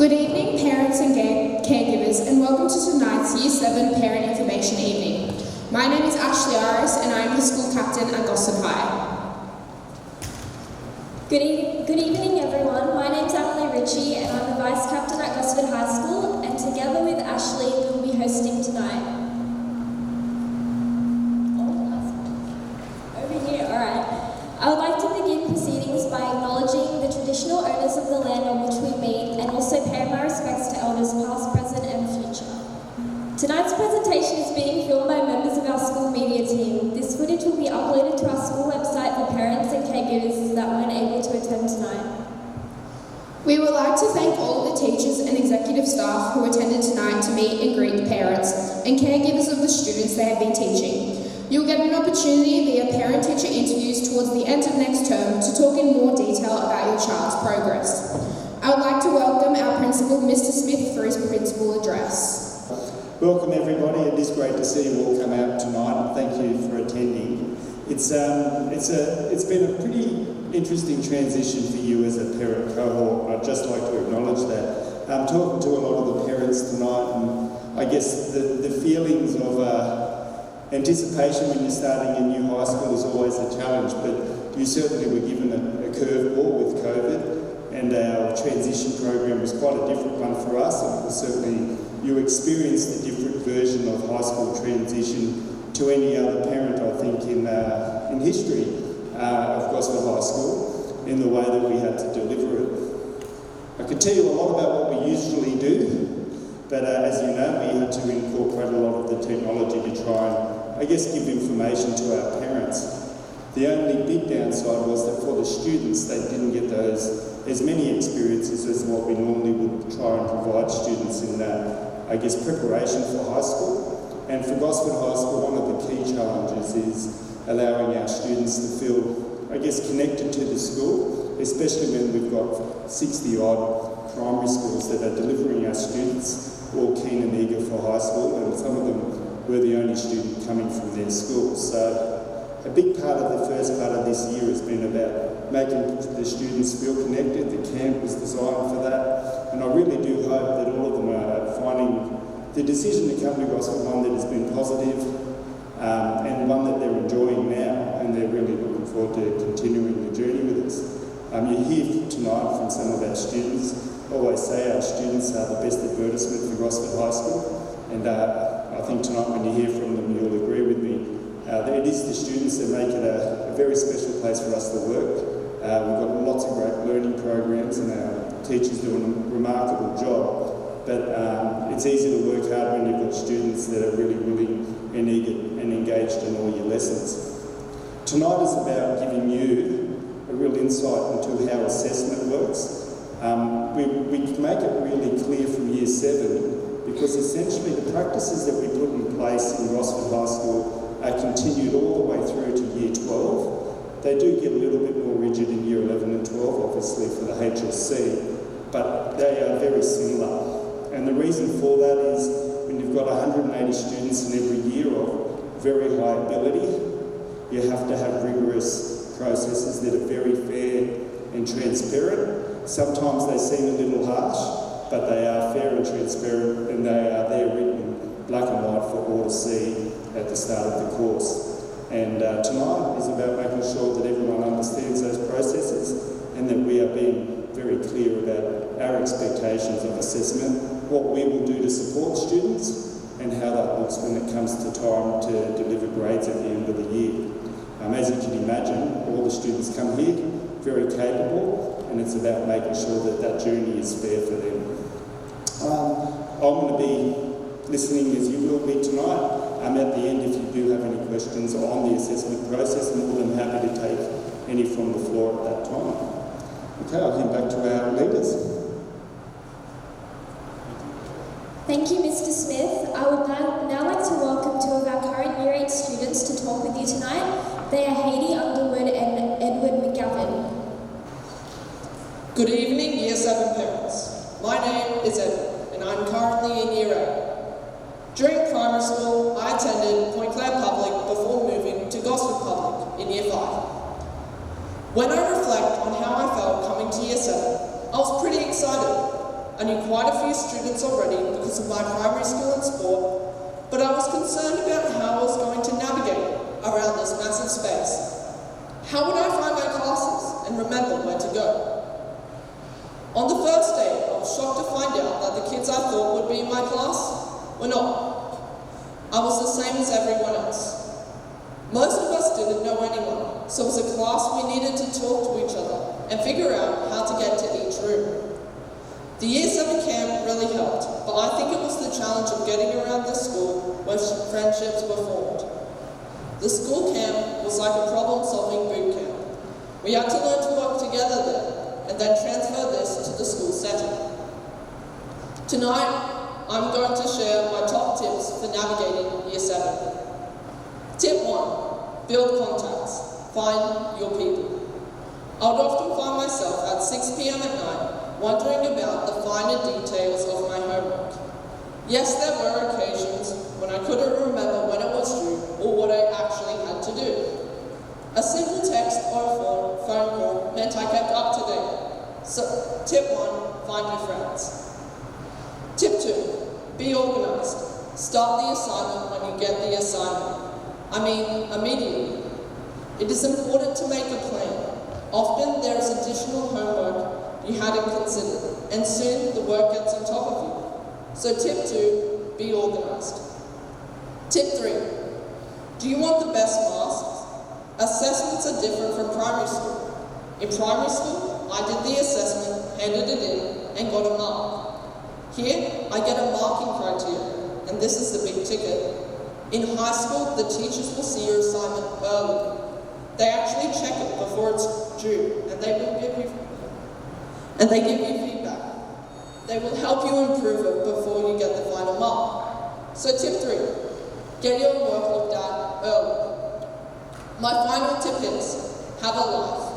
Good evening, parents and caregivers, and welcome to tonight's Year 7 Parent Information Evening. My name is Ashley Iris, and I am the school captain at Gosford High. Good evening, everyone. My name is Emily Ritchie, and I'm the vice captain at Gosford High School, and together with Ashley, we will be hosting tonight. Over here, all right. I would like to begin proceedings by acknowledging the traditional owners of the land on which we meet, and also pay my respects to elders past, present, and future. Tonight's presentation is being filmed by members of our school media team. This footage will be uploaded to our school website for parents and caregivers that weren't able to attend tonight. We would like to thank all of the teachers and executive staff who attended tonight to meet and greet parents and caregivers of the students they have been teaching. You'll get an opportunity via parent-teacher interviews towards the end of next term to talk in more detail about your child's progress. I would like to welcome our principal, Mr. Smith, for his principal address. Welcome everybody. It is great to see you all come out tonight, and thank you for attending. It's been a pretty interesting transition for you as a parent cohort. I'd just like to acknowledge that. I'm talking to a lot of the parents tonight, and I guess the feelings of anticipation when you're starting a new high school is always a challenge, but you certainly were given a curveball with COVID, and our transition program was quite a different one for us. It was certainly, you experienced a different version of high school transition to any other parent, I think, in history of Gosford High School, in the way that we had to deliver it. I could tell you a lot about what we usually do, but as you know, we had to incorporate a lot of the technology to try and, I guess, give information to our parents. The only big downside was that for the students, they didn't get as many experiences as what we normally would try and provide students in I guess, preparation for high school. And for Gosford High School, one of the key challenges is allowing our students to feel, I guess, connected to the school, especially when we've got 60-odd primary schools that are delivering our students all keen and eager for high school, and some of them were the only student coming from their school. So a big part of the first part of this year has been about making the students feel connected. The camp was designed for that, and I really do hope that all of them are finding the decision to come to Gosford one that has been positive, and one that they're enjoying now, and they're really looking forward to continuing the journey with us. You hear tonight from some of our students. I always say our students are the best advertisement for Gosford High School, and I think tonight when you hear from them, you'll agree with me. It is the students that make it a very special place for us to work. We've got lots of great learning programs, and our teachers do a remarkable job. But it's easy to work hard when you've got students that are really willing and eager and engaged in all your lessons. Tonight is about giving you a real insight into how assessment works. We make it really clear from Year 7, because essentially the practices that we put in place in Gosford High School are continued all the way through to Year 12. They do get a little bit more rigid in Year 11 and 12, obviously, for the HSC, but they are very similar. And the reason for that is when you've got 180 students in every year of very high ability, you have to have rigorous processes that are very fair and transparent. Sometimes they seem a little harsh, but they are fair and transparent, and they are there written in black and white for all to see at the start of the course. And tonight is about making sure that everyone understands those processes, and that we are being very clear about our expectations of assessment, what we will do to support students, and how that looks when it comes to time to deliver grades at the end of the year. As you can imagine, all the students come here very capable, and it's about making sure that that journey is fair for them. I'm going to be listening, as you will be tonight. At the end, if you do have any questions on the assessment process, I'm more than happy to take any from the floor at that time. Okay, I'll hand back to our leaders. Thank you, Mr. Smith. I would now like to welcome two of our current Year 8 students to talk with you tonight. They are Hayley Underwood and Edward McGavin. Good evening, Year 7 parents. My name is Edward, and I'm currently in Year 8. During primary school, I attended Point Clare Public before moving to Gosford Public in Year 5. When I reflect on how I felt coming to Year 7, I was pretty excited. I knew quite a few students already because of my primary school and sport, but I was concerned about how I was going to navigate around this massive space. How would I find my classes and remember where to go? On the first day, I was shocked to find out that the kids I thought would be in my class were not. I was the same as everyone else. Most of us didn't know anyone, so as a class we needed to talk to each other and figure out how to get to each room. The Year 7 camp really helped, but I think it was the challenge of getting around the school where friendships were formed. The school camp was like a problem-solving boot camp. We had to learn to work together there, and then transfer this to the school setting. Tonight, I'm going to share my top tips for navigating Year 7. Tip 1, build contacts. Find your people. I would often find myself at 6 p.m. at night wondering about the finer details of my homework. Yes, there were occasions when I couldn't remember when it was due or what I actually had to do. A simple text or a phone call meant I kept up to date. So, tip 1, find your friends. Tip 2, be organized. Start the assignment when you get the assignment. I mean, immediately. It is important to make a plan. Often there is additional homework you hadn't considered, and soon the work gets on top of you. So tip 2, be organized. Tip 3, do you want the best masks? Assessments are different from primary school. In primary school, I did the assessment, handed it in, and got a mark. Here, I get a marking criteria, and this is the big ticket. In high school, the teachers will see your assignment early. They actually check it before it's due, and they give you feedback. They will help you improve it before you get the final mark. So tip 3, get your work looked at early. My final tip is, have a life.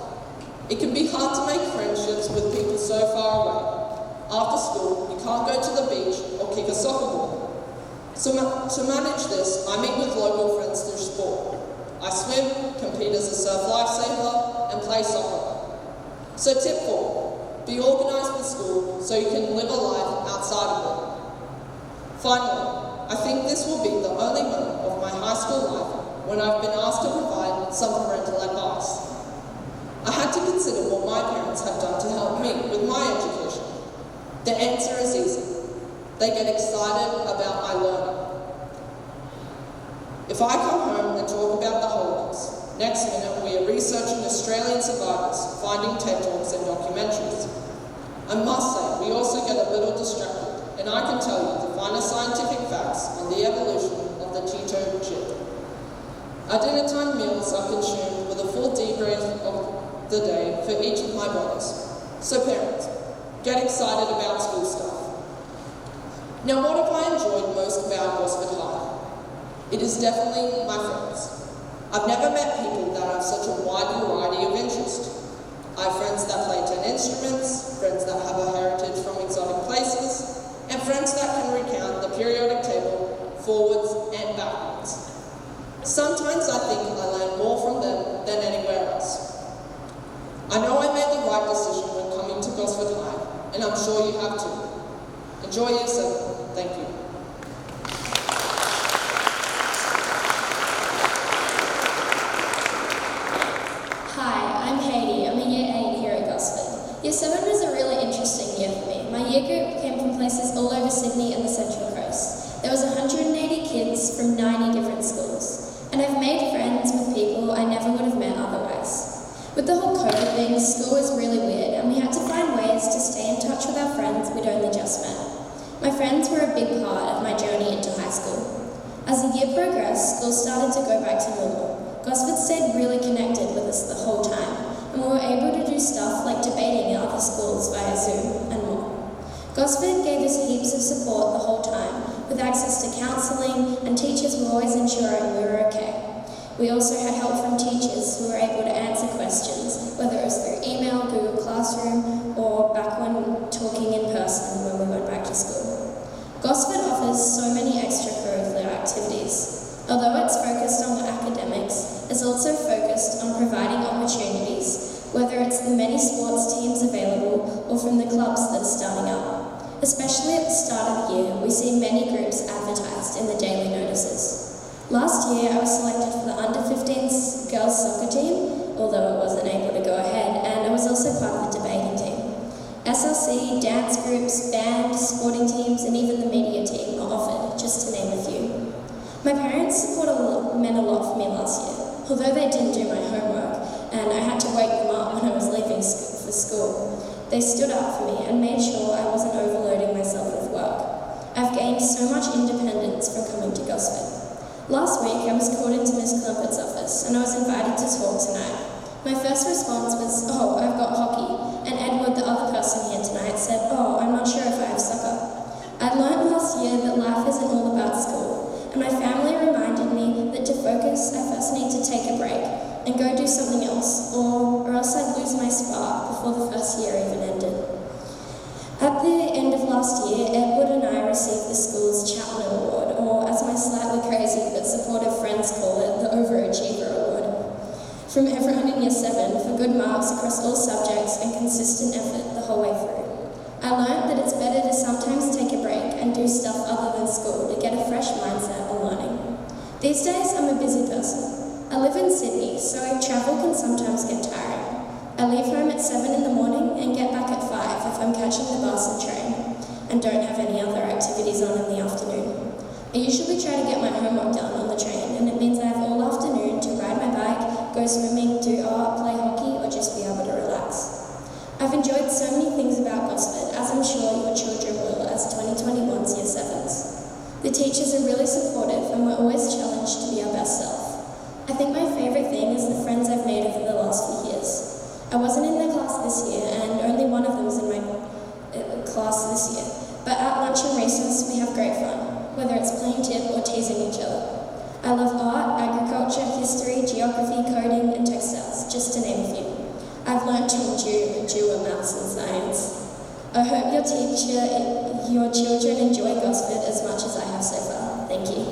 It can be hard to make friendships with people so far away. After school, you can't go to the beach or kick a soccer ball. So to manage this, I meet with local friends through sport. I swim, compete as a surf lifesaver, and play soccer. So tip 4, be organised with school so you can live a life outside of it. Finally, I think this will be the only moment of my high school life when I've been asked to provide some parental advice. I had to consider what my parents have done to help me with my education. The answer is easy. They get excited about my learning. If I come home and talk about the Holocaust, next minute we are researching Australian survivors, finding TED Talks and documentaries. I must say, we also get a little distracted, and I can tell you the finer scientific facts on the evolution of the Cheeto chip. Our dinner time meals are consumed with a full debrief of the day for each of my brothers. So parents, get excited about school stuff. Now, what have I enjoyed most about Gosford High? It is definitely my friends. I've never met people that have such a wide variety of interest. I have friends that play 10 instruments, friends that have a heritage from exotic places, and friends that can recount the periodic table forwards and backwards. Sometimes I think I learn more from them than anywhere else. I know I made the right decision when coming to Gosford High, and I'm sure you have too. Enjoy Year 7. Thank you. Hi, I'm Haiti. I'm a Year 8 here at Gosford. Year 7 was a really interesting year for me. My year group came from places all over Sydney and the Central Coast. There was 180 kids from 90 different schools. And I've made friends with people I never would have met otherwise. With the whole COVID thing, school was really weird, and we had to find ways to stay in touch with our friends we'd only just met. My friends were a big part of my journey into high school. As the year progressed, school started to go back to normal. Gosford stayed really connected with us the whole time, and we were able to do stuff like debating at other schools via Zoom and more. Gosford gave us heaps of support the whole time, with access to counselling, and teachers were always ensuring we were okay. We also had help from teachers who were able to answer questions, whether it was through email, Google Classroom, or back when talking in person when we went back to school. Gosford offers so many extracurricular activities. Although it's focused on academics, it's also focused on providing opportunities, whether it's the many sports teams available or from the clubs that are starting up. Especially at the start of the year, we see many groups advertised in the daily notices. Last year, I was selected for the under-15s girls soccer team, although I wasn't able to go ahead, and I was also part of the debating team. SLC, dance groups, band, sporting teams, and even the media team are offered, just to name a few. My parents meant a lot for me last year, although they didn't do my homework, and I had to wake them up when I was leaving for school. They stood up for me and made sure I wasn't overloading myself with work. I've gained so much independence from coming to Gosford. Last week, I was called into Miss Clumpet's office, and I was invited to talk tonight. My first response was, "Oh, I've got hockey," and Edward, the other person here tonight, said, "Oh, I'm not sure if I have soccer." I learned last year that life isn't all about school, and my family reminded me that to focus, I first need to take a break and go do something else, or else I'd lose my spark before the first year even ended. At the end of last year, Edward and I received the school's Chapman Award, or as my slightly crazy but supportive friends call it, the Overachiever Award, from everyone in Year 7 for good marks across all subjects and consistent effort the whole way through. I learned that it's better to sometimes take a break and do stuff other than school to get a fresh mindset on learning. These days, I'm a busy person. I live in Sydney, so travel can sometimes get tiring. I leave home at 7 in the morning and get back at 5 if I'm catching the bus and train, and don't have any other activities on in the afternoon. I usually try to get my homework done on the train, and it means I have all afternoon to ride my bike, go swimming, do art, play hockey, or just be able to relax. I've enjoyed so many things about Gosford, as I'm sure your children will as 2021's Year 7s. The teachers are really supportive, and we're always challenged to be our best self. I think my favourite thing is the friends I've made over the last few years. I wasn't in their class this year, and only one of them was in my class this year. But at lunch and recess, we have great fun, whether it's playing tip or teasing each other. I love art, agriculture, history, geography, coding, and textiles, just to name a few. I've learned to endure maths and science. I hope your children enjoy Gosford as much as I have so far. Thank you.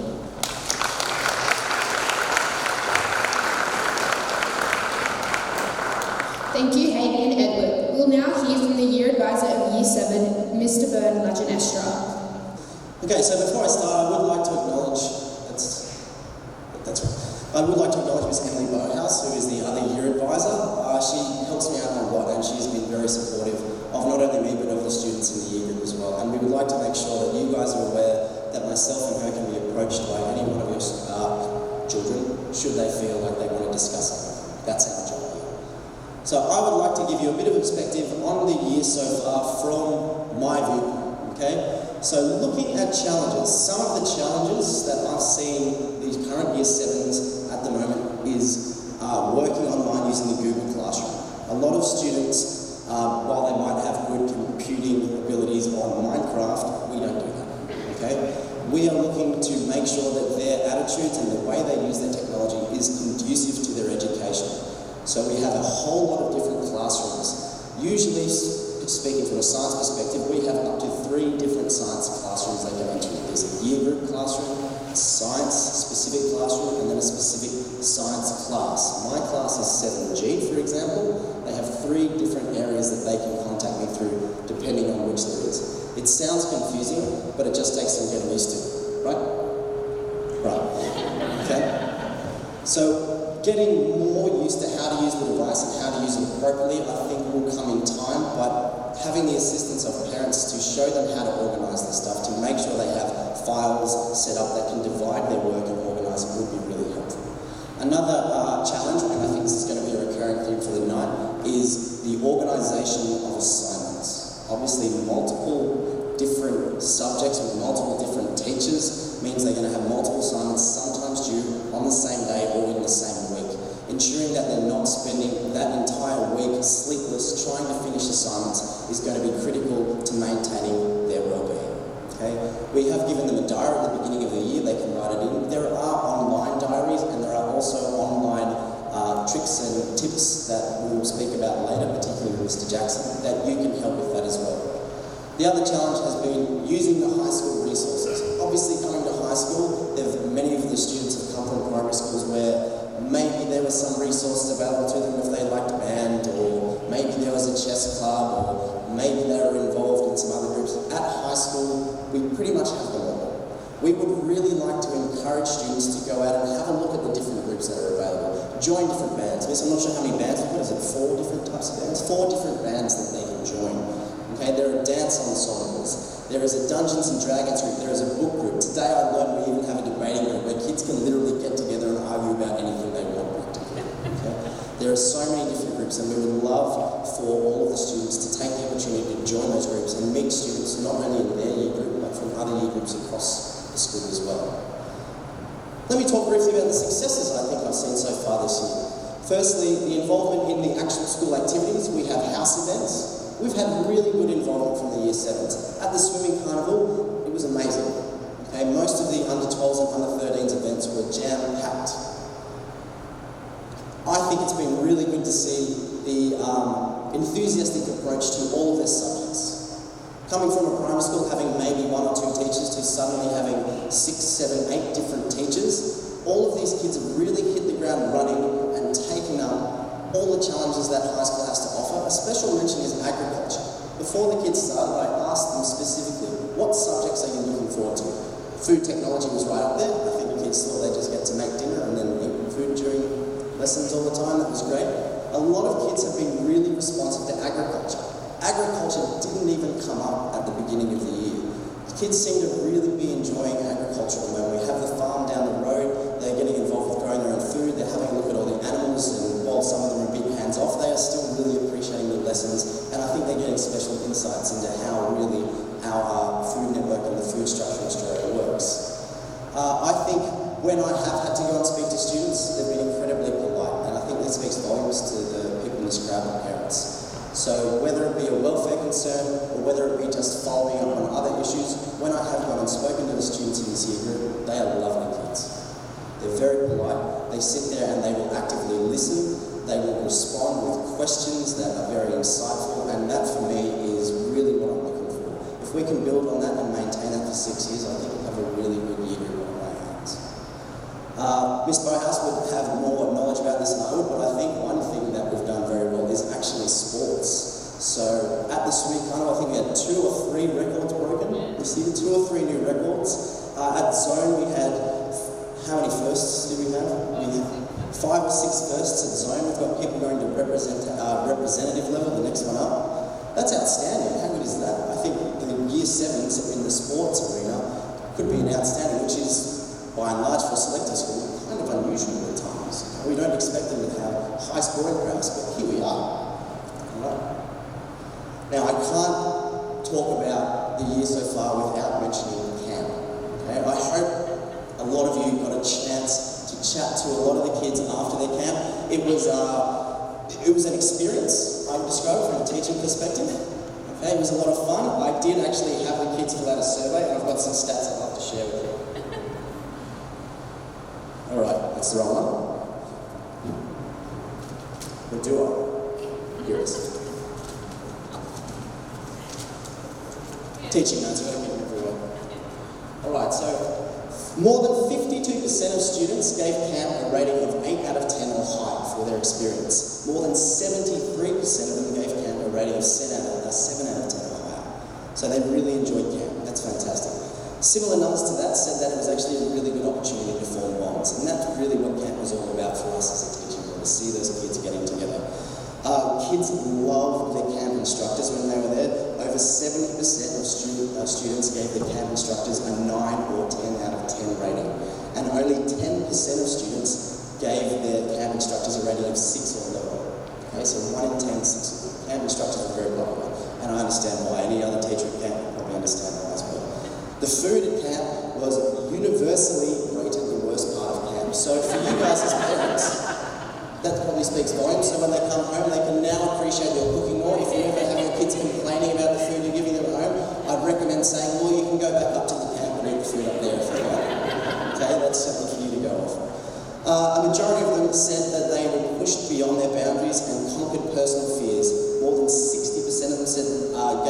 Thank you, Hayley and Edward. We'll now hear from the Year Advisor of Year 7, Mr. Byrne Lajanestra. Okay, so before I start, I would like to acknowledge, I would like to acknowledge Miss Emily Bowhouse, who is the other Year Advisor. She helps me out a lot, and she's been very supportive of not only me, but of the students in the year group as well. And we would like to make sure that you guys are aware that myself and her can be approached by any one of your children, should they feel like they want to discuss something. That's our job. So I would like to give you a bit of perspective on the year so far from my viewpoint, okay? So looking at challenges, some of the challenges that I've seen these current Year 7s at the moment is working online using the Google Classroom. A lot of students, while they might have good computing abilities on Minecraft, we don't do that, okay? We are looking to make sure that their attitudes and the way they use their technology is conducive to their education. So we have a whole lot of different classrooms. Usually, speaking from a science perspective, we have up to 3 different science classrooms they go into. There's a year group classroom, a science-specific classroom, and then a specific science class. My class is 7G, for example. They have 3 different areas that they can contact me through, depending on which there is. It sounds confusing, but it just takes some getting used to, right? Right. Okay? So, getting more used to how to use the device and how to use it appropriately, I think will come in time, but having the assistance of parents to show them how to organise this stuff, to make sure they have files set up that can divide their work and organise it would be really helpful. Another challenge, and I think this is going to be a recurring theme for the night, is the organisation of assignments. Obviously, multiple different subjects with multiple different teachers means they're going to have multiple assignments, sometimes due on the same day or in the same week. Ensuring that they're not spending that entire week sleepless trying to finish assignments is going to be critical to maintaining their well-being. Okay? We have given them a diary at the beginning of the year, they can write it in. There are online diaries and there are also online tricks and tips that we will speak about later, particularly with Mr. Jackson, that you can help with that as well. The other challenge has been using the high school resources. Obviously, coming to high school, many of the students have come from primary schools where maybe there was some resources available to them if they liked band, or maybe there was a chess club, or maybe they were involved in some other groups. At high high school, we pretty much have them all. We would really like to encourage students to go out and have a look at the different groups that are available. Join different bands. Miss, I'm not sure how many bands, what is it, 4 different types of bands? 4 different bands that they can join. Okay, there are dance ensembles. There is a Dungeons and Dragons group. There is a book group. Today I learned we even have a debating group where kids can literally get together and argue about anything they want practically. Okay? There are so many different groups, and we would love for all of the students to take the opportunity to join those groups and meet students not only in their year group but from other year groups across the school as well. Let me talk briefly about the successes I think I've seen so far this year. Firstly, the involvement in the actual school activities. We have house events. We've had really good involvement from the Year 7s. At the swimming carnival, it was amazing. Okay, most of the under 12s and under 13s events were jam-packed. I think it's been really good to see the enthusiastic approach to all of their subjects. Coming from a primary school, having maybe 1 or 2 teachers, to suddenly having 6, 7, 8 different teachers, all of these kids have really hit the ground running and taken up all the challenges that high school has to offer. A special mention is agriculture. Before the kids started, I asked them specifically, what subjects are you looking forward to? Food technology was right up there. I think the kids thought they just get to make dinner and then eat food during lessons all the time. That was great. A lot of kids have been really responsive to agriculture. Agriculture didn't even come up at the beginning of the year. The kids seem to really be enjoying agriculture. When we have the farm down the road, they're getting involved with growing their own food, they're having a look at all the animals, and while some of them are a bit hands-off, they are still really appreciating the lessons, and I think they're getting special insights into how really our food network and the food structure in Australia works. I think when I have had to go and speak to students, they've been incredibly polite, and I think that speaks volumes to the people in this crowd and parents. So whether it be a welfare concern or whether it be just following up on other issues, when I have gone and spoken to the students in this year group, they are lovely kids. They're very polite, they sit there and they will actively listen, they will respond with questions that are very insightful, and that for me is really what I'm looking for. If we can build on that and maintain that for 6 years, I think we'll have a really good year group on our hands. Miss Bohouse would have more knowledge about this than I would, but I think one thing that we've done very well is actually sports. So at the swimming carnival, I think we had 2 or 3 records broken. We see 2 or 3 new records. At Zone, we had, how many firsts did we have? We had 5 or 6 firsts at Zone. We've got people going to representative level, the next one up. That's outstanding. How good is that? I think the Year 7s in the sports arena could be an outstanding, which is, by and large, for a selector school, kind of unusual at times. We don't expect them to have high scoring crowds, but here we are. Right. Now, I can't talk about the year so far without mentioning camp. Okay? I hope a lot of you got a chance to chat to a lot of the kids after their camp. It was an experience. I describe it from a teaching perspective. Okay? It was a lot of fun. I did actually have the kids fill out a survey, and I've got some stats I'd love to share with you. All right, that's the wrong one. Or do I? Here it is. Teaching notes, I've got to keep them everywhere. Alright, so more than 52% of students gave camp a rating of 8 out of 10 or higher for their experience. More than 73% of them gave camp a rating of 7 out of 10 or higher. So they really enjoyed camp. That's fantastic. Similar numbers to that said that it was actually a really good opportunity to form bonds, and that's really what camp was all about for us as a teaching group, to see those kids getting together. Kids loved their camp instructors when they were there. Over 70% of students gave the camp instructors a 9 or 10 out of 10 rating, and only 10% of students gave their camp instructors a rating of 6 or lower. Okay, so 1 in 10, 6. Camp instructors are very popular, and I understand why. Any other teacher at camp will probably understand why as well. The food at camp was universally rated the worst part of camp. So for you guys as parents, that probably speaks volumes. So when they come home, they can now appreciate your cooking more. If you ever have your kids complaining about the food you're giving them at home, I'd recommend saying, well, you can go back up to the camp and eat the food up there if you like. Okay, that's something for you to go off. A majority of them said that they were pushed beyond their boundaries and conquered personal fears. More than 60% of them said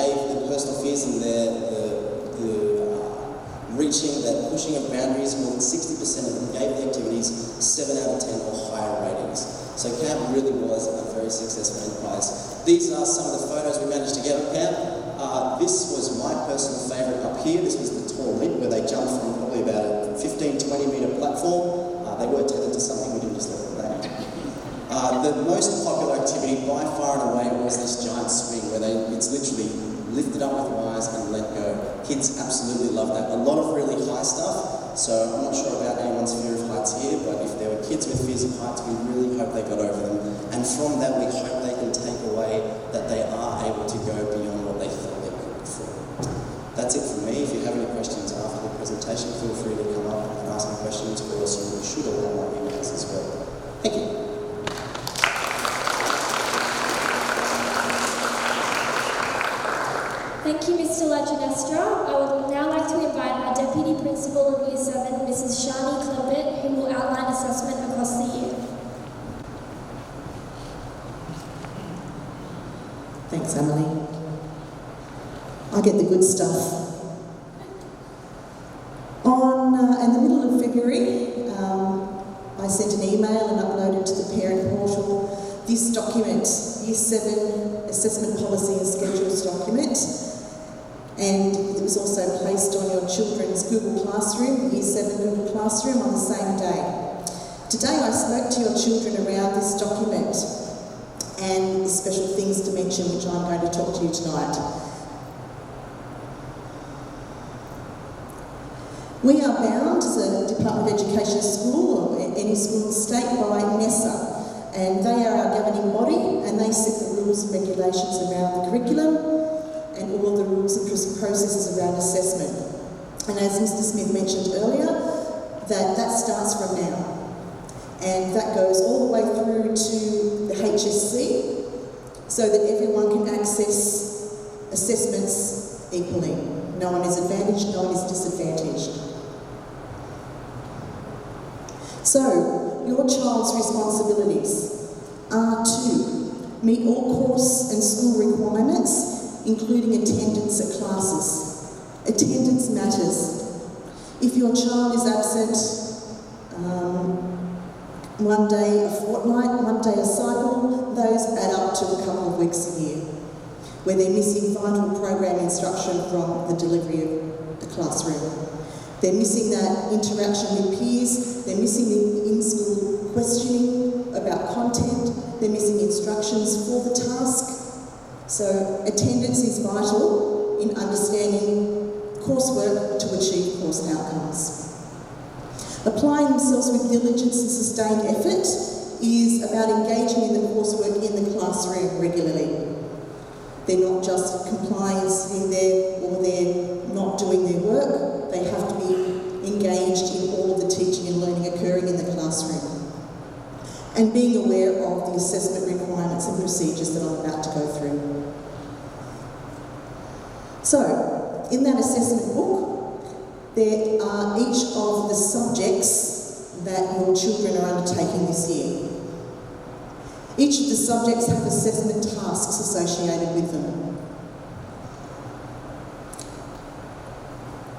gave the personal fears and reaching that pushing of boundaries. More than 60% of them gave the activities 7 out of 10 or higher ratings. So camp really was a very successful enterprise. These are some of the photos we managed to get on camp. This was my personal favourite here. This was the tall leap where they jumped from probably about a 15-20 metre platform. They were tethered to something, we didn't just let them down. The most popular activity by far and away was this giant swing where it's literally lifted up with wires and let go. Kids absolutely love that. A lot of really high stuff, so I'm not sure about anyone's fear of heights here, but if there were kids with fears of heights, we really hope they got over them. And from that, we hope they can take away that they are able to go beyond what they thought they could before. That's it from me. If you have any questions after the presentation, feel free to come up and ask me questions, or else you should all have my emails as well. Thank you. Thank you, Mr. Laginestra. I would now like to invite our Deputy Principal of Year 7, Mrs. Shani Climpett, who will outline assessment across the year. Thanks, Emily. I get the good stuff. In the middle of February, I sent an email and uploaded to the parent portal this document, Year 7 Assessment Policy and Schedules document, and it was also placed on your children's Google Classroom, Year 7 Google Classroom, on the same day. Today I spoke to your children around this document and the special things to mention, which I'm going to talk to you tonight. We are bound as a Department of Education school, or any school in the state, by NESA, and they are our governing body, and they set the rules and regulations around the curriculum and all the rules and processes around assessment. And as Mr. Smith mentioned earlier, that starts from now, and that goes all the way through to the HSC, so that everyone can access assessments equally. No one is advantaged, no one is disadvantaged. So, your child's responsibilities are to meet all course and school requirements, including attendance at classes. Attendance matters. If your child is absent one day a fortnight, one day a cycle, those add up to a couple of weeks a year, where they're missing vital program instruction from the delivery of the classroom. They're missing that interaction with peers, they're missing the in-school questioning about content, they're missing instructions for the task. So attendance is vital in understanding coursework to achieve course outcomes. Applying themselves with diligence and sustained effort is about engaging in the coursework in the classroom regularly. They're not just complying, sitting there, or they're not doing their work. They have to be engaged in all of the teaching and learning occurring in the classroom. And being aware of the assessment requirements and procedures that I'm about to go through. So, in that assessment book, there are each of the subjects that your children are undertaking this year. Each of the subjects have assessment tasks associated with them.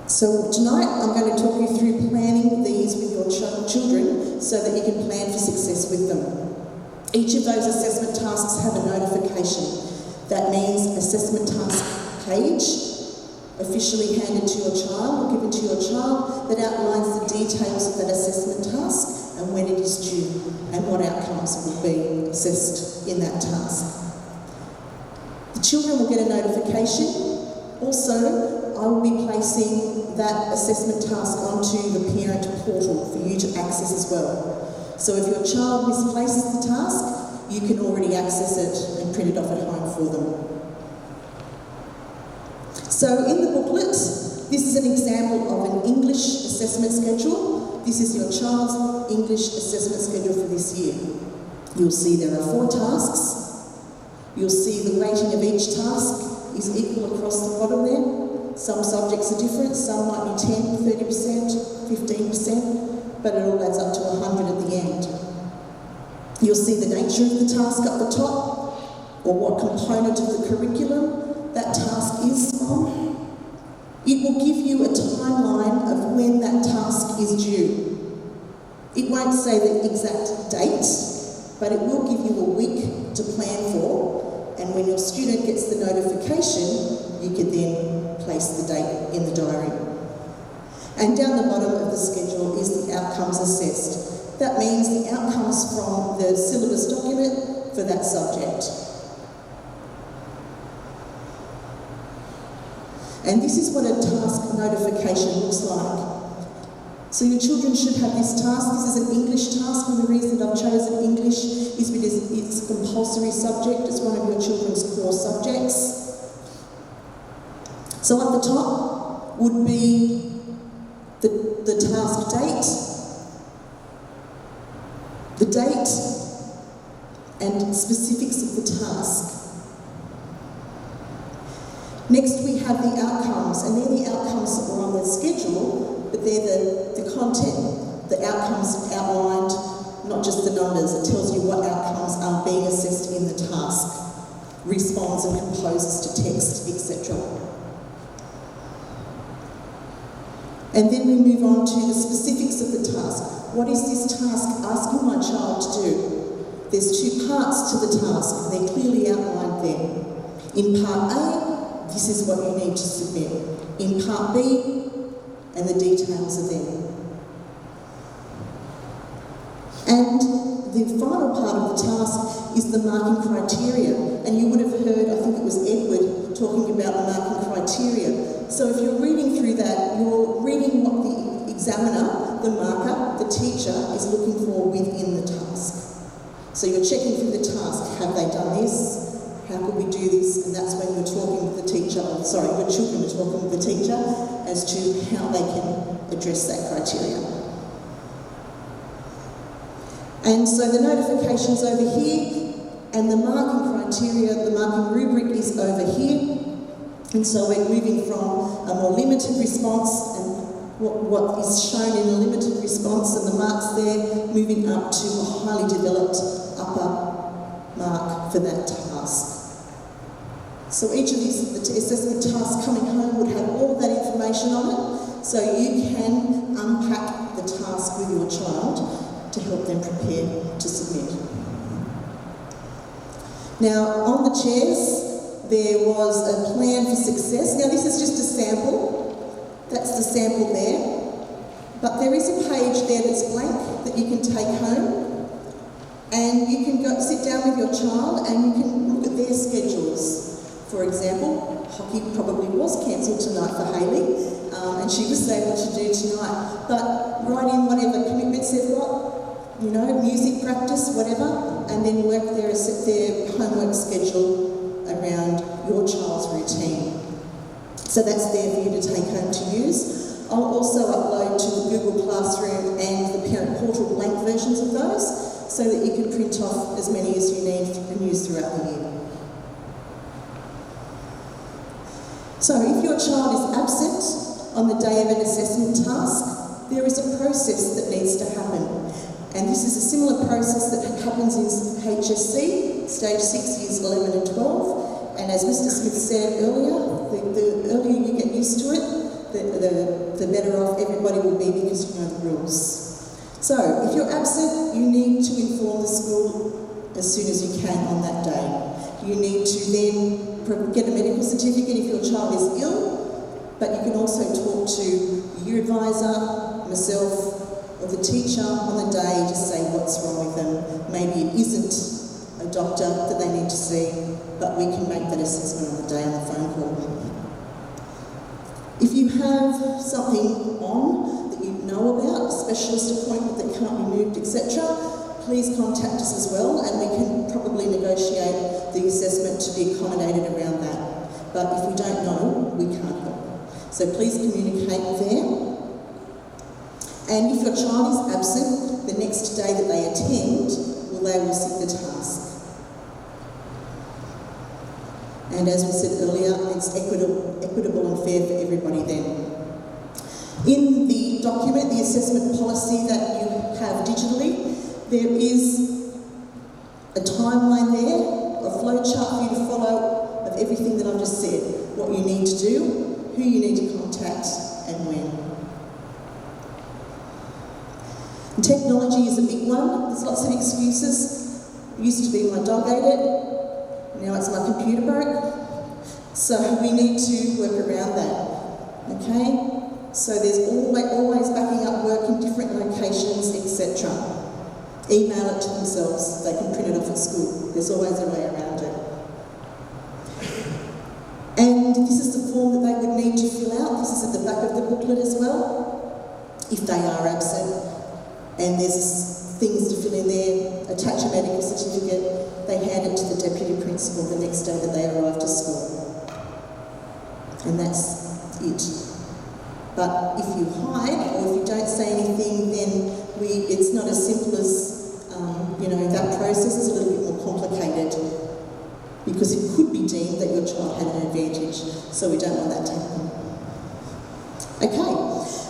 So tonight I'm going to talk you through planning these with your children so that you can plan for success with them. Each of those assessment tasks have a notification. That means assessment task page officially handed to your child or given to your child that outlines the details of that assessment task and when it is due and what outcomes will be assessed in that task. The children will get a notification. Also, I will be placing that assessment task onto the parent portal for you to access as well. So if your child misplaces the task, you can already access it and print it off at home for them. So in the booklet, this is an example of an English assessment schedule. This is your child's English assessment schedule for this year. You'll see there are 4 tasks. You'll see the weighting of each task is equal across the bottom there. Some subjects are different, some might be 10, 30%, 15%, but it all adds up to 100 at the end. You'll see the nature of the task up the top, or what component of the curriculum that task is from. It will give you a timeline of when that task is due. It won't say the exact date, but it will give you a week to plan for, and when your student gets the notification, you can then place the date in the diary. And down the bottom of the schedule is the outcomes assessed. That means the outcomes from the syllabus document for that subject. And this is what a task notification looks like. So your children should have this task. This is an English task, and the reason I've chosen English is because it's a compulsory subject. It's one of your children's core subjects. So at the top would be the task date, and specifics of the task. Next we have the outcomes, and they're the outcomes that were on the schedule, but they're the content, the outcomes outlined, not just the numbers. It tells you what outcomes are being assessed in the task, responds and composes to text, etc. And then we move on to the specifics of the task. What is this task asking my child to do? There's two parts to the task. They're clearly outlined there. In part A, this is what you need to submit. In part B, and the details are there. And the final part of the task is the marking criteria. And you would have heard, I think it was Edward, talking about the marking criteria. So if you're reading through that, you're reading what the examiner, the marker, the teacher is looking for within the task. So you're checking through the task. Have they done this? How could we do this? And that's when you're talking with the teacher, your children are talking with the teacher as to how they can address that criteria. And so the notification's over here, and the marking criteria, the marking rubric is over here. And so we're moving from a more limited response, and what is shown in a limited response and the marks there, moving up to a highly developed upper mark for that task. So each of these assessment tasks coming home would have all that information on it, so you can unpack the task with your child to help them prepare to submit. Now, on the chairs, there was a plan for success. Now, this is just a sample. That's the sample there. But there is a page there that's blank that you can take home, and you can go sit down with your child and you can look at their schedules. For example, hockey probably was cancelled tonight for Hayley, and she was able to do tonight. But write in whatever commitments they've got, music practice, whatever, and then work their homework schedule around your child's routine. So that's there for you to take home to use. I'll also upload to the Google Classroom and the Parent Portal blank versions of those, so that you can print off as many as you need and use throughout the year. So if your child is absent on the day of an assessment task, there is a process that needs to happen. And this is a similar process that happens in HSC, Stage 6, Years 11 and 12. And as Mr. Smith said earlier, the earlier you get used to it, the better off everybody will be, because you know the rules. So if you're absent, you need to inform the school as soon as you can on that day. You need to then get a medical certificate if your child is ill, but you can also talk to your year advisor, myself, or the teacher on the day to say what's wrong with them. Maybe it isn't a doctor that they need to see, but we can make that assessment on the day on the phone call. If you have something on that you know about, a specialist appointment that can't be moved, etc., please contact us as well, and we can probably negotiate the assessment to be accommodated around that. But if we don't know, we can't help. So please communicate there. And if your child is absent, the next day that they attend, they will sit the task. And as we said earlier, it's equitable and fair for everybody then. In the document, the assessment policy that you have digitally, there is a timeline there, a flow chart for you to follow of everything that I've just said. What you need to do, who you need to contact, and when. And technology is a big one. There's lots of excuses. It used to be my dog ate it, now it's my computer broke. So we need to work around that, okay? So there's always backing up work in different locations, etc. Email it to themselves. They can print it off at school. There's always a way around it. And this is the form that they would need to fill out. This is at the back of the booklet as well, if they are absent. And there's things to fill in there. Attach a medical certificate. They hand it to the deputy principal the next day that they arrive to school. And that's it. But if you hide or if you don't say anything, then it's not as simple as, that process is a little bit more complicated because it could be deemed that your child had an advantage. So we don't want that to happen. Okay,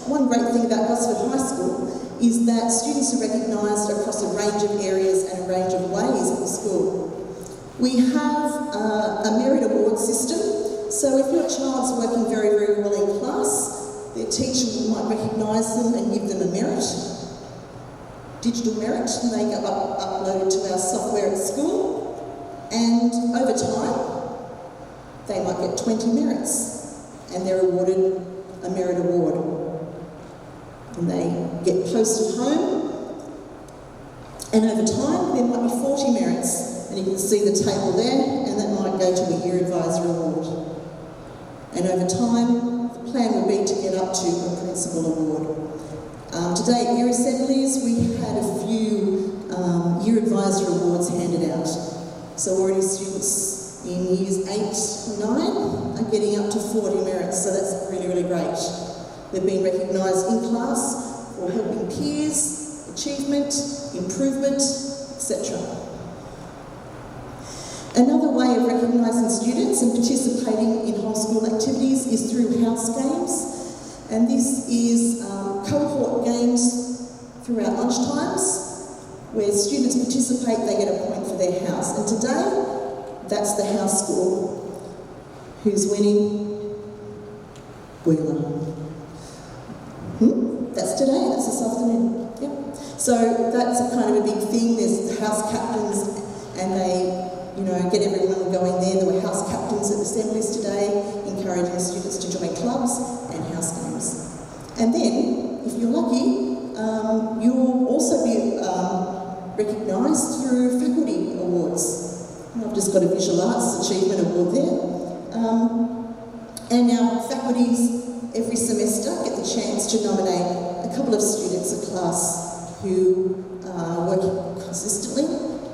one great thing about Gosford High School is that students are recognised across a range of areas and a range of ways at the school. We have a merit award system, so if your child's working very, very well in class, their teacher might recognise them and give them a merit, digital merit, and they get uploaded to our software at school, and over time, they might get 20 merits, and they're awarded a merit award. And they get posted home, and over time, there might be 40 merits, and you can see the table there, and that might go to a Year Advisor Award. And over time, the plan will be to get up to a Principal Award. Today at Year Assemblies, we had a few Year Advisor Awards handed out. So already students in Years 8 and 9 are getting up to 40 merits, so that's really, really great. They've been recognised in class for helping peers, achievement, improvement, etc. Another way of recognising students and participating in whole school activities is through house games. And this is cohort games throughout lunchtimes where students participate, they get a point for their house. And today, that's the house score. Who's winning? Wheeler. That's today, that's this afternoon. Yep. So that's a kind of a big thing. There's the house captains and they get everyone going there. There were house captains at assemblies today, encouraging students to join clubs and house games. And then, if you're lucky, you'll also be recognised through faculty awards. I've just got a Visual Arts Achievement Award there. And our faculties every semester get the chance to nominate a couple of students a class who are working consistently.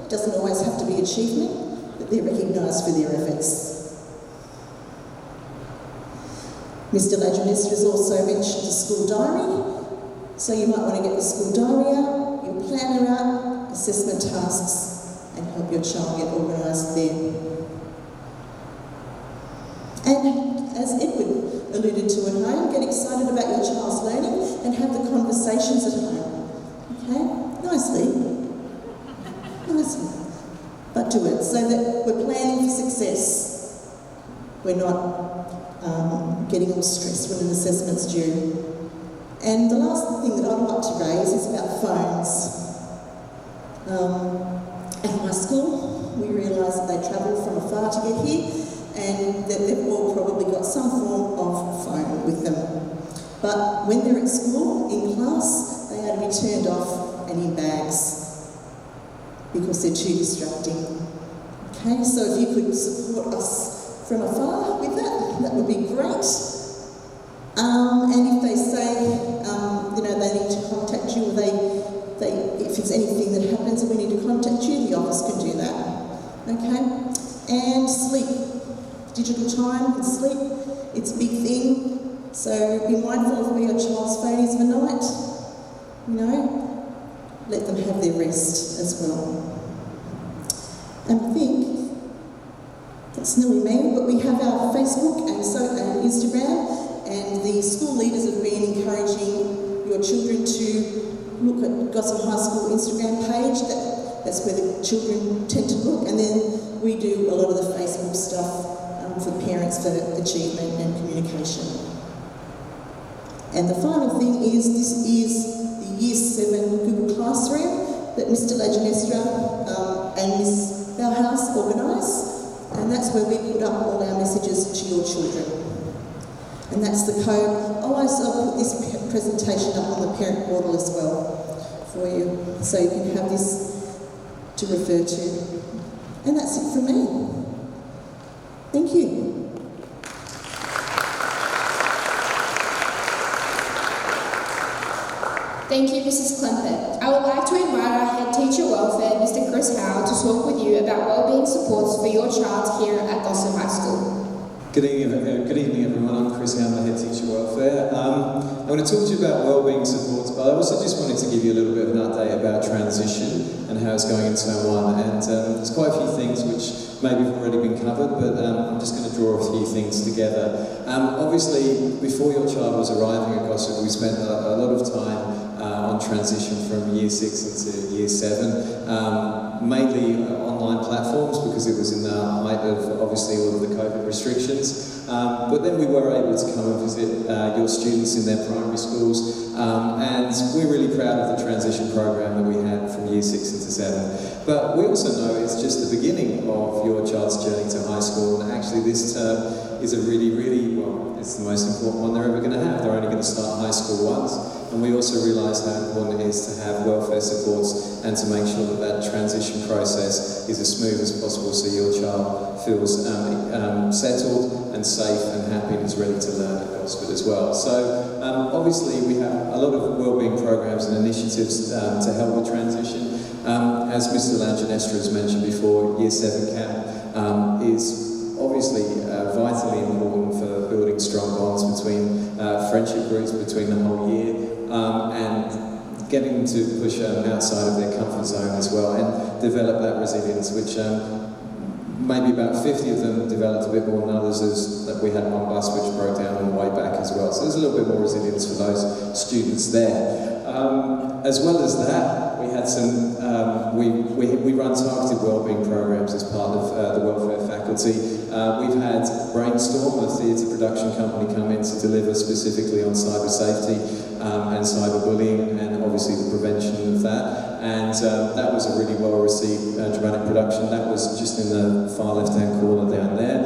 It doesn't always have to be achievement, but they're recognised for their efforts. Mr. Ladronestra has also mentioned the school diary, so you might want to get the school diary out, your planner out, assessment tasks, and help your child get organised there. And as Edward alluded to at home, get excited about your child's learning and have the conversations at home. Okay? Nicely. But do it so that we're planning for success. We're not getting all stressed when an assessment's due. And the last thing that I'd like to raise is about phones. At high school, we realise that they travel from afar to get here and that they've all probably got some form of phone with them. But when they're at school, in class, they are to be turned off and in bags because they're too distracting. Okay, so if you could support us from afar with that, that would be great. And if they say, they need to contact you, or if it's anything that happens and we need to contact you, the office can do that. Okay? And sleep. Digital time and sleep, it's a big thing. So be mindful of where your child's phone is overnight. Let them have their rest as well. And I think that's nearly me, but we have our Facebook and Instagram, and the school leaders have been encouraging your children to look at Gosford High School Instagram page. That's where the children tend to look, and then we do a lot of the Facebook stuff for parents for achievement and communication. And the final thing is, this is the Year 7 Google Classroom that Mr. Ladronestra and Ms. Bauhaus organise, and and that's where we put up all our messages to your children. And that's the code. Oh, I'll put this presentation up on the parent portal as well for you, so you can have this to refer to. And that's it from me. Thank you. Thank you, Mrs. Clempett. I would like to invite our Head Teacher Welfare, Mr. Chris Howe, to talk with you about wellbeing supports for your child here at Gosford High School. Good evening everyone, I'm Chris Howe, the Head Teacher Welfare. I'm going to talk to you about wellbeing supports, but I also just wanted to give you a little bit of an update about transition and how it's going in Term 1. And there's quite a few things which maybe have already been covered, but I'm just going to draw a few things together. Obviously, before your child was arriving at Gosford, we spent a lot of time on transition from Year 6 into Year 7, mainly online platforms because it was in the height of obviously all of the COVID restrictions. But then we were able to come and visit your students in their primary schools, and we're really proud of the transition program that we had from Year 6 into 7. But we also know it's just the beginning of your child's journey to high school, and actually this term is a really, well, it's the most important one they're ever going to have. They're only going to start high school once, and we also realise how important it is to have welfare supports and to make sure that that transition process is as smooth as possible so your child feels settled and safe and happy and is ready to learn at Gosford as well. So obviously we have a lot of wellbeing programs and initiatives to help with transition. As Mr. Langinestra has mentioned before, Year 7 camp is obviously vitally important for building strong bonds between friendship groups between the whole year, and getting them to push outside of their comfort zone as well and develop that resilience, which maybe about 50 of them developed a bit more than others, as that we had one bus which broke down on the way back as well. So there's a little bit more resilience for those students there. As well as that, we had some, we run targeted wellbeing programs as part of the welfare faculty. We've had Brainstorm, a theatre production company, come in to deliver specifically on cyber safety and cyberbullying, and obviously the prevention of that. And that was a really well received dramatic production. That was just in the far left-hand corner down there.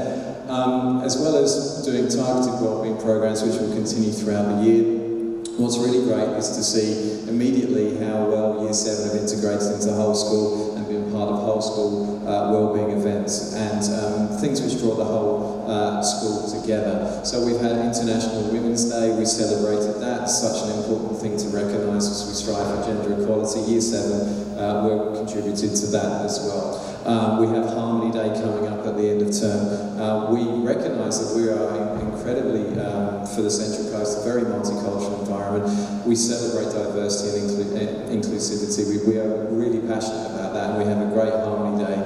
As well as doing targeted wellbeing programs, which will continue throughout the year. What's really great is to see immediately how well Year 7 have integrated into whole school and been part of whole school wellbeing events and things which draw the whole school together. So we've had International Women's Day, we celebrated that, such an important thing to recognise as we strive for gender equality. Year 7 we contributed to that as well. We have Harmony Day coming up at the end of term. We recognise that we are incredibly, for the Central Coast, a very multicultural environment. We celebrate diversity and inclusivity. We are really passionate about that, and we have a great Harmony Day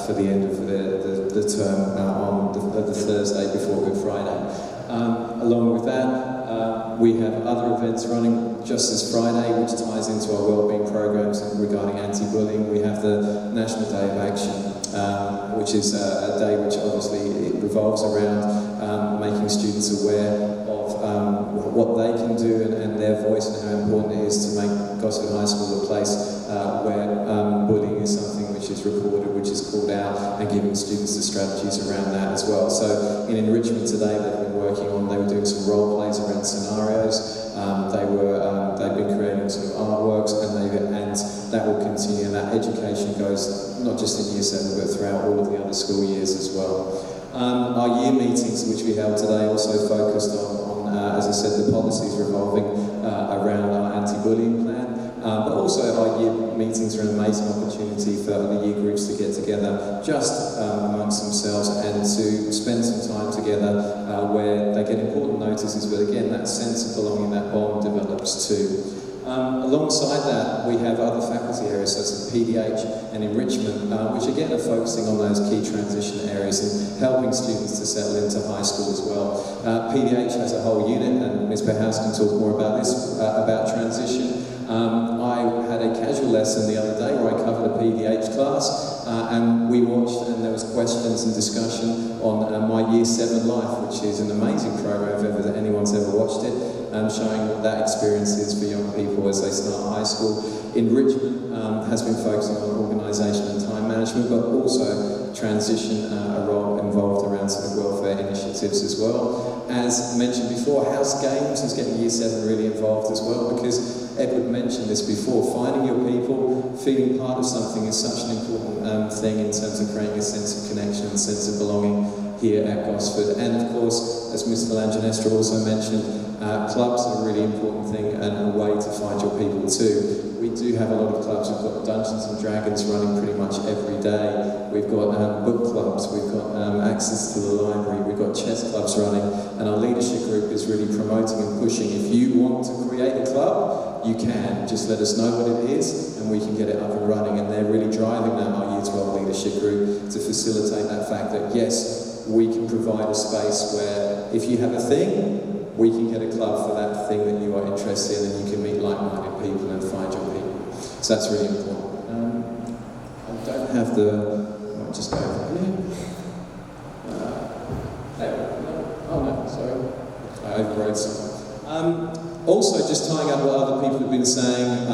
for the end of the term on the Thursday before Good Friday. Along with that, we have other events running just this Friday, which ties into our wellbeing programs regarding anti-bullying. We have the National Day of Action, which is a day which obviously it revolves around making students aware of what they can do and their voice and how important it is to make Gosford High School a place where bullying is something which is reported, which is called out, and giving students the strategies around that as well. So in enrichment today, they've been working on, they were doing some role plays around scenarios. They've been creating some artworks, and that will continue. And that education goes not just in Year 7, but throughout all of the other school years as well. Our year meetings, which we held today, also focused on as I said, the policies revolving around our anti-bullying plan. But also our year meetings are an amazing opportunity for the year groups to get together just amongst themselves and to spend some time together where they get important notices, but again that sense of belonging, that bond develops too. Alongside that, we have other faculty areas such as PDH and enrichment, which again are focusing on those key transition areas and helping students to settle into high school as well. PDH has a whole unit, and Ms. Perhouse can talk more about this, about transition. I had a casual lesson the other day where I covered a PDH class, and we watched, and there was questions and discussion on My Year 7 Life, which is an amazing program if anyone's ever watched it. showing what that experience is for young people as they start high school. Enrichment has been focusing on organisation and time management, but also transition, a role involved around sort of welfare initiatives as well. As mentioned before, house games is getting Year 7 really involved as well, because Edward mentioned this before, finding your people, feeling part of something is such an important thing in terms of creating a sense of connection, a sense of belonging here at Gosford. And of course, as Mr. Langenestra also mentioned, clubs are a really important thing and a way to find your people too. We do have a lot of clubs. We've got Dungeons and Dragons running pretty much every day. We've got book clubs, we've got access to the library, we've got chess clubs running, and our leadership group is really promoting and pushing. If you want to create a club, you can. Just let us know what it is and we can get it up and running. And they're really driving that, our Year 12 leadership group, to facilitate that fact that yes, we can provide a space where if you have a thing, we can get a club for that thing that you are interested in, and you can meet like-minded people and find your people. So that's really important. I don't have I'll just go over here. Oh no, sorry. I overrode something. Also, just tying up what other people have been saying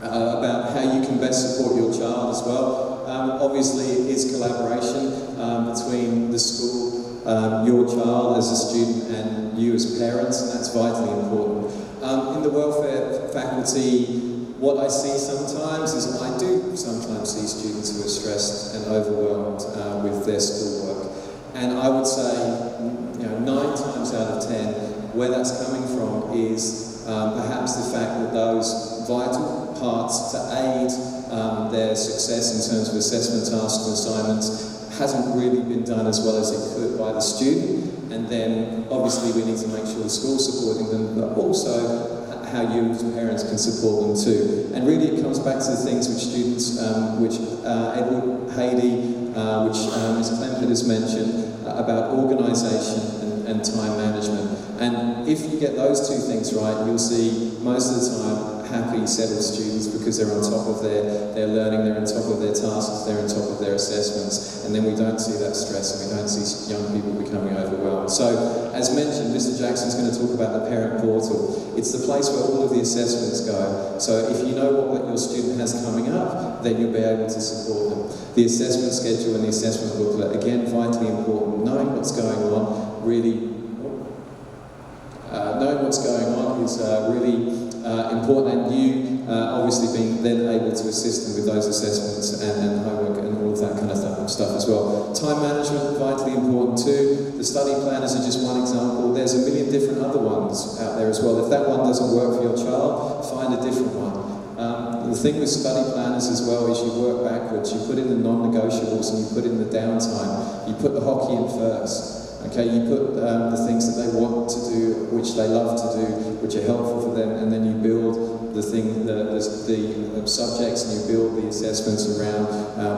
about how you can best support your child as well. Obviously, it is collaboration between the school, your child as a student, and you as parents, and that's vitally important. In the welfare faculty, what I see sometimes is I do sometimes see students who are stressed and overwhelmed with their schoolwork. And I would say, 9 times out of 10, where that's coming from is perhaps the fact that those vital parts to aid their success in terms of assessment tasks and assignments hasn't really been done as well as it could by the student. And then obviously we need to make sure the school's supporting them, but also how you as parents can support them too. And really it comes back to the things which students, which Edward, Hayley, which Ms. Clempett has mentioned, about organisation and time management. And if you get those two things right, you'll see most of the time happy, settled students, because they're on top of their learning, they're on top of their tasks, they're on top of their assessments, and then we don't see that stress and we don't see young people becoming overwhelmed. So, as mentioned, Mr. Jackson's going to talk about the parent portal. It's the place where all of the assessments go. So if you know what your student has coming up, then you'll be able to support them. The assessment schedule and the assessment booklet, again, vitally important. Knowing what's going on, really knowing what's going on is really important, and you obviously being then able to assist them with those assessments and homework and all of that kind of stuff as well. Time management, vitally important too. The study planners are just one example. There's a million different other ones out there as well. If that one doesn't work for your child, find a different one. The thing with study planners as well is you work backwards. You put in the non-negotiables and you put in the downtime. You put the hockey in first. Okay, you put the things that they want to do, which they love to do, which are helpful for them, and then you build the subjects, and you build the assessments around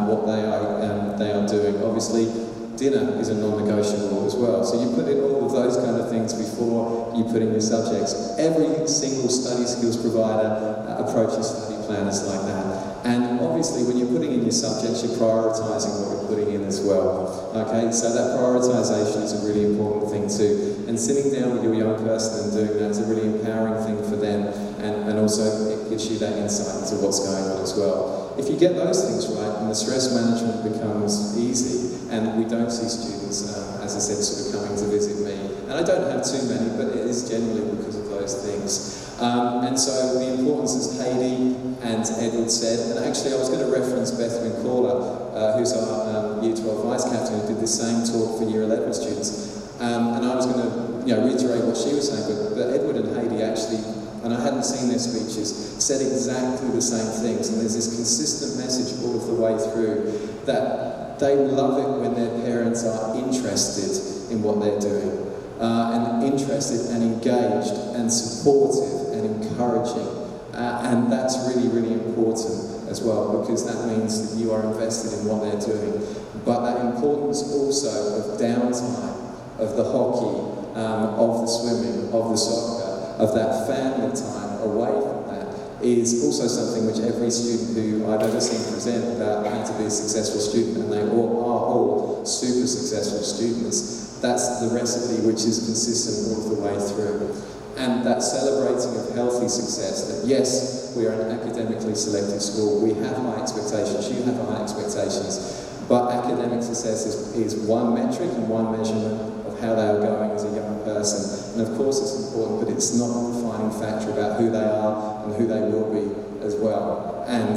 what they are doing. Obviously, dinner is a non-negotiable as well. So you put in all of those kind of things before you put in your subjects. Every single study skills provider approaches study planners like that. And obviously, when you're putting in your subjects, you're prioritising what you're putting in as well. Okay, so that prioritisation is a really important thing too. And sitting down with your young person and doing that is a really empowering thing for them, and also it gives you that insight into what's going on as well. If you get those things right, then the stress management becomes easy, and we don't see students, as I said, sort of coming to visit me. And I don't have too many, but it is generally because of those things. And so the importance, as Hayley and Edward said, and actually I was going to reference Bethany Caller, who's our Year 12 Vice Captain, who did the same talk for Year 11 students. And I was going to reiterate what she was saying, but Edward and Hayley actually, and I hadn't seen their speeches, said exactly the same things. And there's this consistent message all of the way through that they love it when their parents are interested in what they're doing, and interested and engaged and supportive and encouraging. And that's really, really important as well, because that means that you are invested in what they're doing. But that importance also of downtime, of the hockey, of the swimming, of the soccer, of that family time away from that, is also something which every student who I've ever seen present about how to be a successful student, and they all are all super successful students, that's the recipe which is consistent all the way through. and that celebrating of healthy success, that yes, we are an academically selective school, we have high expectations, you have high expectations, but academic success is one metric and one measurement of how they are going as a young person. And of course it's important, but it's not a defining factor about who they are and who they will be as well. And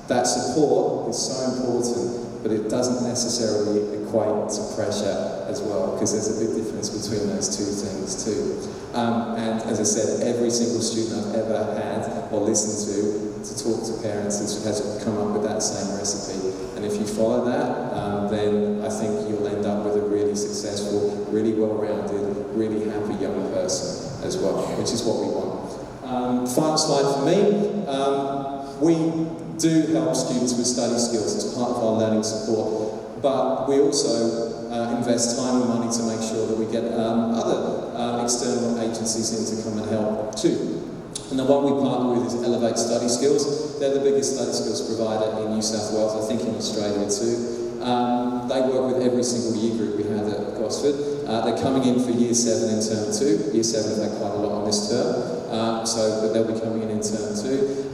that support is so important, but it doesn't necessarily equate to pressure as well, because there's a big difference between those two things too. And as I said, every single student I've ever had or listened to talk to parents has come up with that same recipe. And if you follow that, then I think you'll end up with a really successful, really well-rounded, really happy young person as well, which is what we want. Final slide for me. We do help students with study skills as part of our learning support, but we also invest time and money to make sure that we get other external agencies in to come and help too. And the one we partner with is Elevate Study Skills. They're the biggest study skills provider in New South Wales, I think in Australia too. They work with every single year group we have at Gosford. They're coming in for Year 7 in Term 2. Year 7 have had quite a lot on this term, but they'll be coming in Term 2.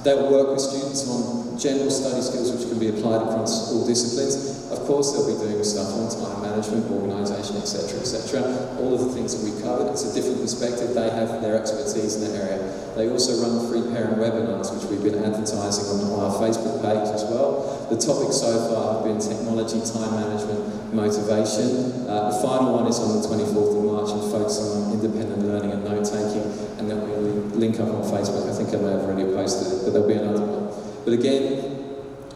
They'll work with students on general study skills which can be applied across all disciplines. Of course, they'll be doing stuff on time management, organisation, etc., etc. All of the things that we covered. It's a different perspective. They have their expertise in that area. They also run free parent webinars, which we've been advertising on our Facebook page as well. The topics so far have been technology, time management, motivation. The final one is on the 24th of March and focusing on independent learning and note-taking, and then we'll link up on Facebook. I think I may have already posted it, but there'll be another one. But again,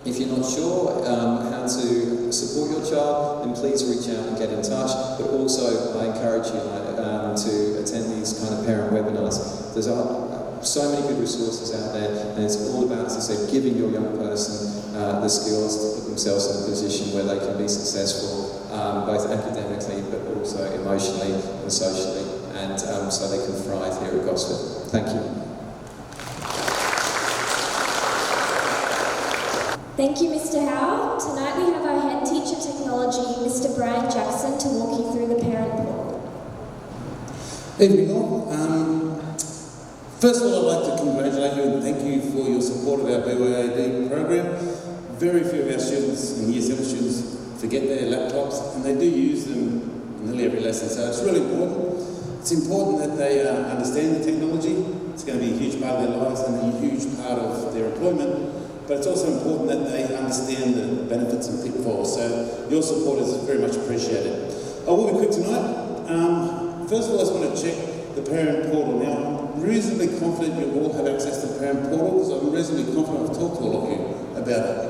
if you're not sure how to support your child, then please reach out and get in touch. But also, I encourage you to attend these kind of parent webinars. There's so many good resources out there, and it's all about, as I said, giving your young person the skills to put themselves in a position where they can be successful, both academically but also emotionally and socially, and so they can thrive here at Gosford. Thank you. Thank you, Mr. Howe. Tonight we have our head teacher technology, Mr. Brian Jackson, to walk you through the parent portal. Evening all. First of all, I'd like to congratulate you and thank you for your support of our BYAD program. Very few of our students and Year 7 students forget their laptops, and they do use them nearly every lesson, so it's really important. It's important that they understand the technology. It's going to be a huge part of their lives and a huge part of their employment. But it's also important that they understand the benefits and pitfalls, so your support is very much appreciated. I will be quick tonight. First of all, I just want to check the parent portal. Now, I'm reasonably confident you all have access to the parent portal, because I'm reasonably confident I've talked to all of you about it.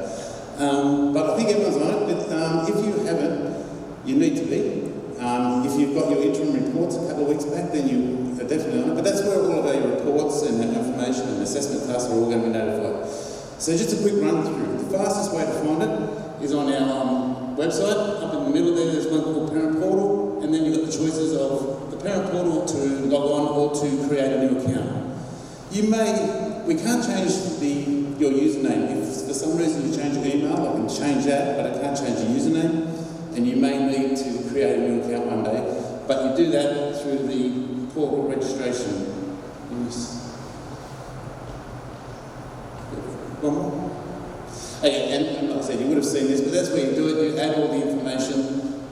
But I think everyone's on it, but if you haven't, you need to be. If you've got your interim reports a couple of weeks back, then you are definitely on it. But that's where all of our reports and information and assessment tasks are all going to be notified. So just a quick run through. The fastest way to find it is on our website. Up in the middle there, there's one called Parent Portal, and then you've got the choices of the Parent Portal to log on or to create a new account. We can't change your username. If for some reason you change your email, I can change that, but I can't change your username, and you may need to create a new account one day. But you do that through the portal registration. One more. And like I said, you would have seen this, but that's where you do it. You add all the information,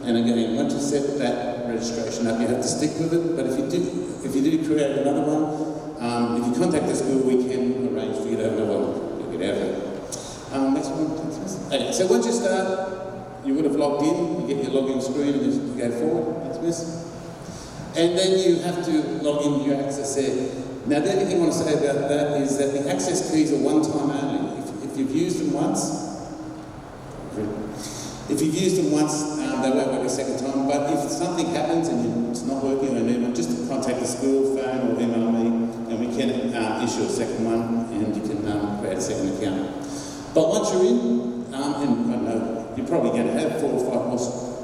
and again, once you set that registration up, you have to stick with it. But if you do create another one, if you contact the school, we can arrange for you to have another one. You'll get out of it. Next one. Okay, so once you start, you would have logged in. You get your login screen, and you go forward. Next, miss. And then you have to log in your access there. Now, the only thing I want to say about that is that the access keys are one time only. If you've used them once, they won't work a second time. But if something happens and it's not working or need one, just contact the school, phone or email me, and we can issue a second one, and you can create a second account. But once you're in, and I don't know, you're probably going to have 4 or 5 more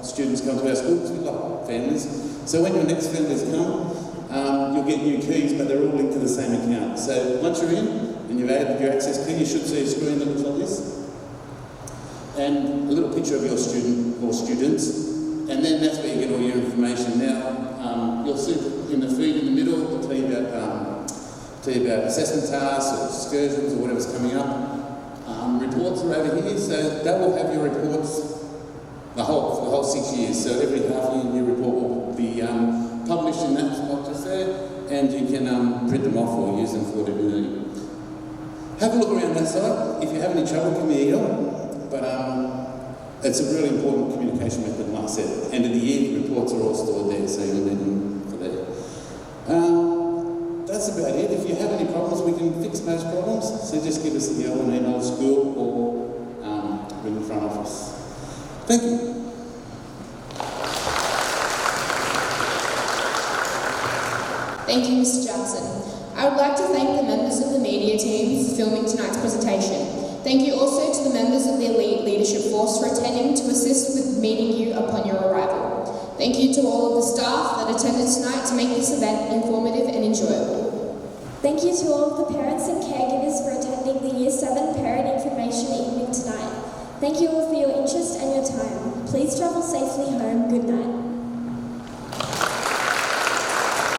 students come to our school because we've got families. So when your next families come, you'll get new keys, but they're all linked to the same account. So once you're in and you've added your access key, you should see a screen that looks like this. And a little picture of your student or students. And then that's where you get all your information. Now, you'll see in the feed in the middle, we'll tell you about assessment tasks or excursions or whatever's coming up. Reports are over here, so they will have your reports for the whole 6 years. So every half year your report will be published in that spot just there, and you can print them off or use them for whatever you need. Have a look around that side. If you have any trouble, give me a yell. But it's a really important communication method, like I said. End of the year, the reports are all stored there, so you'll need them for there. That's about it. If you have any problems, we can fix those problems. So just give us a yell and email school or ring the front office. Thank you. Thank you, Mr. Jackson. I would like to thank the members of the media team for filming tonight's presentation. Thank you also to the members of the Elite Leadership Force for attending to assist with meeting you upon your arrival. Thank you to all of the staff that attended tonight to make this event informative and enjoyable. Thank you to all of the parents and caregivers for attending the Year 7 Parent Information Evening tonight. Thank you all for your interest and your time. Please travel safely home. Good night.